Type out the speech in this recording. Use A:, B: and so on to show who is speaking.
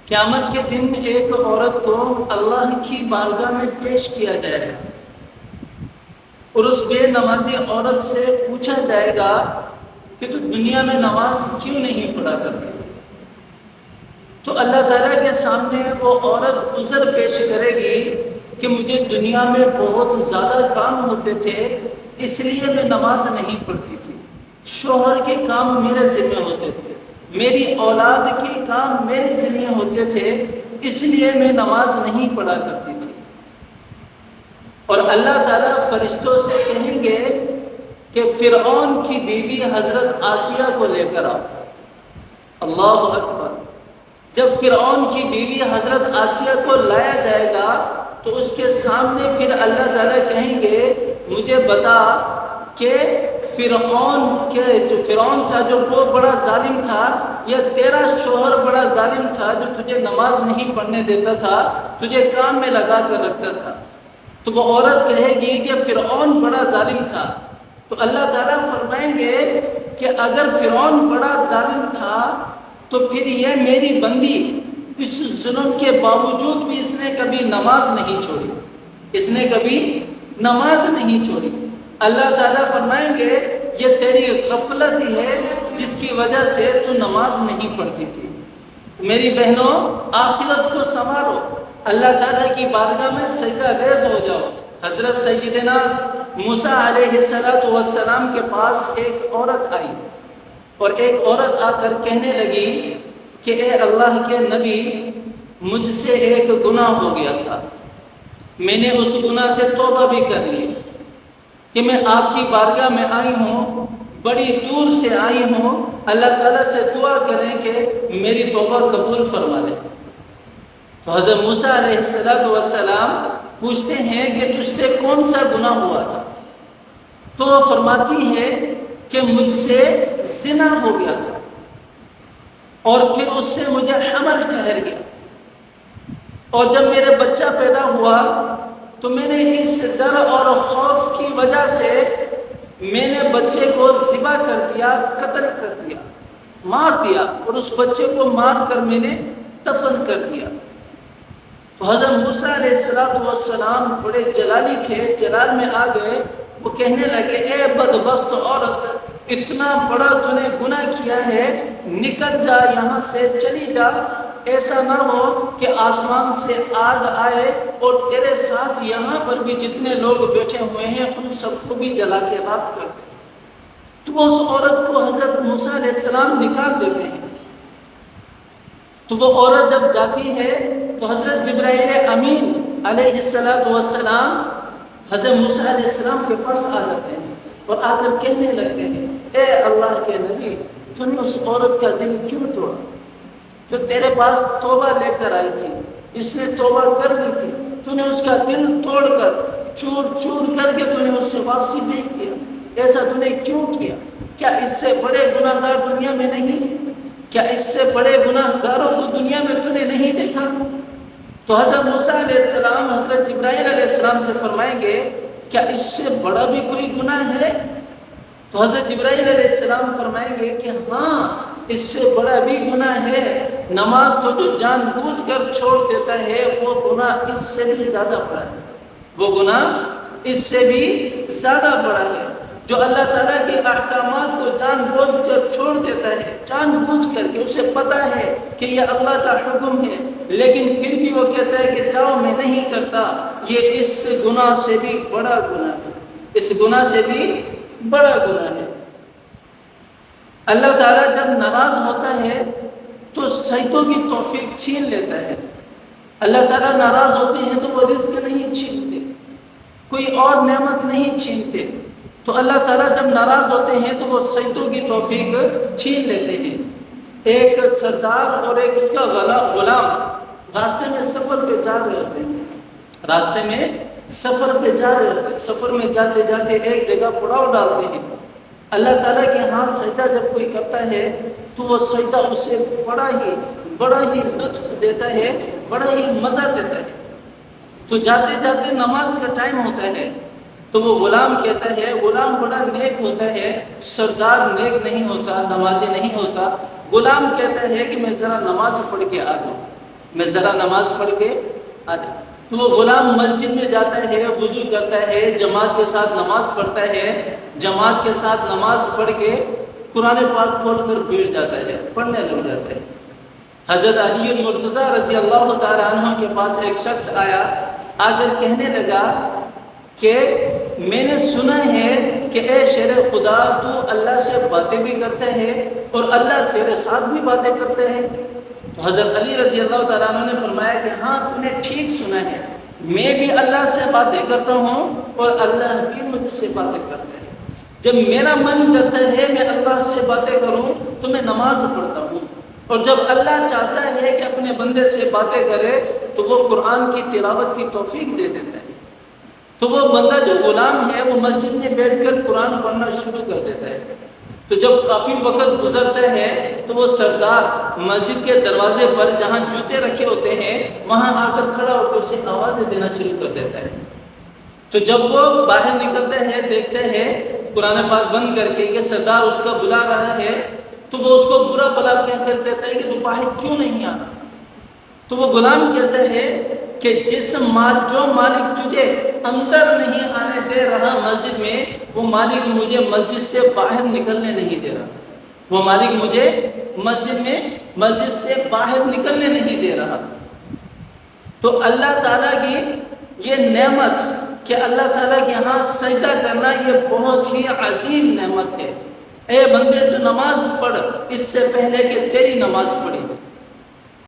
A: قیامت کے دن ایک عورت کو اللہ کی بارگاہ میں پیش کیا جائے گا اور اس بے نمازی عورت سے پوچھا جائے گا کہ تو دنیا میں نماز کیوں نہیں پڑھا کرتی تھی؟ تو اللہ تعالیٰ کے سامنے وہ عورت عذر پیش کرے گی کہ مجھے دنیا میں بہت زیادہ کام ہوتے تھے، اس لیے میں نماز نہیں پڑھتی تھی۔ شوہر کے کام میرے ذمہ ہوتے تھے، میری اولاد کے کام میرے ذمہ ہوتے تھے، اس لیے میں نماز نہیں پڑھا کرتی تھی۔ اور اللہ تعالیٰ فرشتوں سے کہیں گے کہ فرعون کی بیوی حضرت آسیہ کو لے کر آؤ۔ اللہ اکبر۔ جب فرعون کی بیوی حضرت آسیہ کو لایا جائے گا تو اس کے سامنے پھر اللہ تعالیٰ کہیں گے مجھے بتا کہ فرعون تھا جو وہ بڑا ظالم تھا، یا تیرا شوہر بڑا ظالم تھا جو تجھے نماز نہیں پڑھنے دیتا تھا، تجھے کام میں لگا کر رکھتا تھا؟ تو وہ عورت کہے گی کہ فرعون بڑا ظالم تھا۔ تو اللہ تعالیٰ فرمائیں گے کہ اگر فرعون بڑا ظالم تھا تو پھر یہ میری بندی اس ظلم کے باوجود بھی اس نے کبھی نماز نہیں چھوڑی، اس نے کبھی نماز نہیں چھوڑی۔ اللہ تعالیٰ فرمائیں گے یہ تیری غفلت ہی ہے جس کی وجہ سے تو نماز نہیں پڑھتی تھی۔ میری بہنوں، آخرت کو سنوارو، اللہ تعالیٰ کی بارگاہ میں سجدہ ریز ہو جاؤ۔ حضرت سیدنا موسیٰ علیہ السلام کے پاس ایک عورت آئی اور ایک عورت آ کر کہنے لگی کہ اے اللہ کے نبی، مجھ سے ایک گناہ ہو گیا تھا، میں نے اس گناہ سے توبہ بھی کر لی کہ میں آپ کی بارگاہ میں آئی ہوں، بڑی دور سے آئی ہوں، اللہ تعالیٰ سے دعا کریں کہ میری توبہ قبول فرما لے۔ تو حضرت موسیٰ علیہ السلام پوچھتے ہیں کہ تجھ سے کون سا گناہ ہوا تھا؟ تو وہ فرماتی ہے کہ مجھ سے زنا ہو گیا تھا اور پھر اس سے مجھے حمل ٹھہر گیا، اور جب میرے بچہ پیدا ہوا تو میں نے اس ڈر اور خوف کی وجہ سے میں نے بچے کو ذبح کر دیا، قتل کر دیا، مار دیا، اور اس بچے کو مار کر میں نے دفن کر دیا۔ تو حضرت موسیٰ علیہ السلام بڑے جلالی تھے، جلال میں آ گئے، وہ کہنے لگے اے بدبخت عورت، اتنا بڑا تو نے گناہ کیا ہے، نکل جا یہاں سے، چلی جا، ایسا نہ ہو کہ آسمان سے آگ آئے اور تیرے ساتھ یہاں پر بھی جتنے لوگ بیٹھے ہوئے ہیں ان سب کو بھی جلا کے راکھ کر دے۔ تو وہ اس عورت کو حضرت موسیٰ علیہ السلام نکال دیتے ہیں۔ تو وہ عورت جب جاتی ہے تو حضرت جبرائیل امین علیہ السلام حضرت موسیٰ علیہ السلام کے پاس آ جاتے ہیں اور آ کر کہنے لگتے ہیں اے اللہ کے نبی، تو نے اس عورت کا دل کیوں توڑا جو تیرے پاس توبہ لے کر آئی تھی، جس نے توبہ کر لی تھی؟ تو نے اس کا دل توڑ کر چور چور کر کے تو نے اس سے واپسی نہیں کیا، ایسا تو نے کیوں کیا؟ کیا اس سے بڑے گناہ گار دنیا میں نہیں ہیں؟ کیا اس سے بڑے گناہ گاروں کو دنیا میں تو نے نہیں دیکھا؟ تو حضرت موسیٰ علیہ السلام حضرت جبرائیل علیہ السلام سے فرمائیں گے کیا اس سے بڑا بھی کوئی گناہ ہے؟ تو حضرت جبرائیل علیہ السلام فرمائیں گے کہ ہاں، اس سے بڑا بھی گناہ ہے، نماز کو جو جان بوجھ کر چھوڑ دیتا ہے وہ گناہ اس سے بھی زیادہ بڑا ہے، وہ گناہ اس سے بھی زیادہ بڑا ہے۔ جو اللہ تعالیٰ کے احکامات کو جان بوجھ کر چھوڑ دیتا ہے، جان بوجھ کر کے اسے پتہ ہے کہ یہ اللہ کا حکم ہے، لیکن پھر بھی وہ کہتا ہے کہ جاؤ میں نہیں کرتا، یہ اس گناہ سے بھی بڑا گناہ ہے، اس گناہ سے بھی بڑا گناہ ہے۔ اللہ تعالیٰ جب ناراض ہوتا ہے تو سجدوں کی توفیق چھین لیتا ہے۔ اللہ تعالیٰ ناراض ہوتے ہیں تو وہ رزق نہیں چھینتے، کوئی اور نعمت نہیں چھینتے۔ تو اللہ تعالیٰ جب ناراض ہوتے ہیں تو وہ سجدوں کی توفیق چھین لیتے ہیں۔ ایک سردار اور ایک اس کا غلام راستے میں سفر پہ جا رہے ہوتے ہیں، راستے میں سفر پہ جا رہے ہوتے ہیں، سفر میں جاتے جاتے ایک جگہ پڑاؤ ڈالتے ہیں۔ اللہ تعالیٰ کے ہاں سجدہ جب کوئی کرتا ہے تو وہ سجدہ اسے بڑا ہی لطف دیتا ہے، بڑا ہی مزہ دیتا ہے۔ تو جاتے جاتے نماز کا ٹائم ہوتا ہے تو وہ غلام کہتا ہے، غلام بڑا نیک ہوتا ہے، سردار نیک نہیں ہوتا، نمازی نہیں ہوتا۔ غلام کہتا ہے کہ میں ذرا نماز پڑھ کے آ جاؤں۔ میں ذرا نماز پڑھ کے آ جاؤں. تو وہ غلام مسجد میں جاتا ہے، وضو کرتا ہے، جماعت کے ساتھ نماز پڑھتا ہے، جماعت کے ساتھ نماز پڑھ کے قرآن پاک کھول کر بیٹھ جاتا ہے، پڑھنے لگ جاتا ہے. حضرت علی المرتضیٰ رضی اللہ تعالیٰ عنہ کے پاس ایک شخص آیا، آ کر کہنے لگا کہ میں نے سنا ہے کہ اے شیر خدا، تو اللہ سے باتیں بھی کرتا ہے اور اللہ تیرے ساتھ بھی باتیں کرتے ہیں. تو حضرت علی رضی اللہ تعالیٰ عنہ نے فرمایا کہ ہاں تو نے ٹھیک سنا ہے، میں بھی اللہ سے باتیں کرتا ہوں اور اللہ بھی مجھ سے باتیں کرتا ہے. جب میرا من کرتا ہے میں اللہ سے باتیں کروں تو میں نماز پڑھتا ہوں، اور جب اللہ چاہتا ہے کہ اپنے بندے سے باتیں کرے تو وہ قرآن کی تلاوت کی توفیق دے دیتا ہے. تو وہ بندہ جو غلام ہے وہ مسجد میں بیٹھ کر قرآن پڑھنا شروع کر دیتا ہے. تو جب کافی وقت گزرتا ہے تو وہ سردار مسجد کے دروازے پر جہاں جوتے رکھے ہوتے ہیں وہاں آ کر کھڑا ہو کر اسے آوازیں دینا شروع کر دیتا ہے. تو جب وہ باہر نکلتے ہیں دیکھتے ہیں قرآن پاک بند کر کے کہ سردار اس کا بلا رہا ہے، تو وہ اس کو برا بلا کہہ کر کہتا ہے کہ تو باہر کیوں نہیں آنا. تو وہ غلام کہتا ہے کہ جو مالک تجھے اندر نہیں آنے دے رہا مسجد میں، وہ مالک مجھے مسجد سے باہر نکلنے نہیں دے رہا. وہ مالک مجھے مسجد سے باہر نکلنے نہیں دے رہا. تو اللہ تعالیٰ کی یہ نعمت کہ اللہ تعالیٰ کے یہاں سجدہ کرنا یہ بہت ہی عظیم نعمت ہے. اے بندے تو نماز پڑھ اس سے پہلے کہ تیری نماز پڑھی.